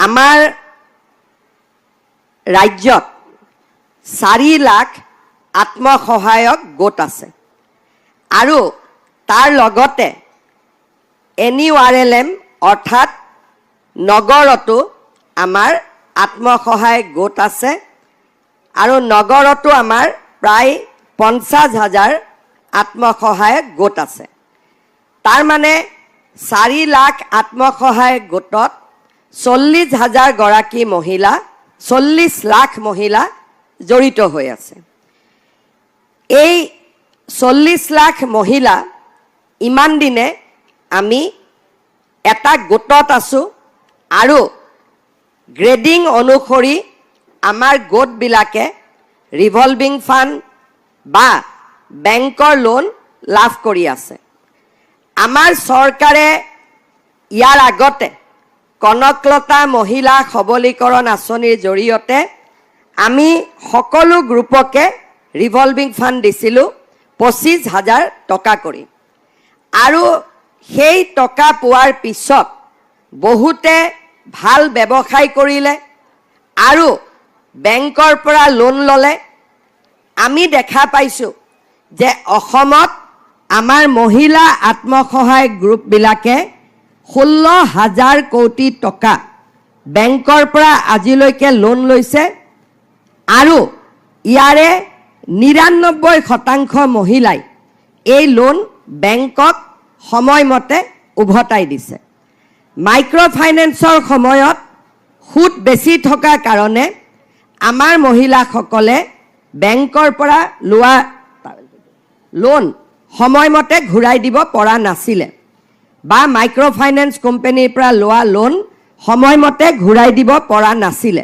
আমাৰ ৰাজ্যত 4 লাখ আত্মসহায়ক গোট আছে আৰু তাৰ লগতে NURLM অৰ্থাৎ নগৰতো আমাৰ আত্মসহায়ক গোট আছে আৰু নগৰতো আমাৰ প্ৰায় 50,000 আত্মসহায়ক গোট আছে। তাৰ মানে 4 লাখ আত্মসহায়ক গোটত 40,000 গৰাকী মহিলা 40 লাখ মহিলা জড়িত হৈ আছে। এই 40 লাখ মহিলা ইমান দিনে আমি এটা গোটত আছো আৰু গ্ৰেডিং অনুসৰি আমাৰ গোটবিলাকে ৰিভলভিং ফাণ্ড বা বেংকৰ লোন লাভ কৰি আছে। আমাৰ চৰকাৰে ইয়াৰ আগতে কনকলতা মহিলা সবলীকৰণ আঁচনিৰ জৰিয়তে আমি সকলো গ্ৰুপকে ৰিভলভিং ফাণ্ড দিছিলোঁ 25,000 টকা কৰি আৰু সেই টকা পোৱাৰ পিছত বহুতে ভাল ব্যৱসায় কৰিলে আৰু বেংকৰ পৰা লোন ল'লে। আমি দেখা পাইছোঁ যে অসমত আমাৰ মহিলা আত্মসহায়ক গ্ৰুপবিলাকে 16,000 কোটি টকা বেংকৰ পৰা আজিলৈকে লোন লৈছে আৰু ইয়াৰে 99% মহিলাই এই লোন বেংকক সময়মতে উভতাই দিছে। মাইক্ৰ' ফাইনেন্সৰ সময়ত সুদ বেছি থকাৰ কাৰণে আমাৰ মহিলাসকলে বেংকৰ পৰা লোৱা লোন সময়মতে ঘূৰাই দিব পৰা নাছিলে বা মাইক্ৰ' ফাইনেন্স কোম্পানীৰ পৰা লোৱা লোন সময়মতে ঘূৰাই দিব পৰা নাছিলে।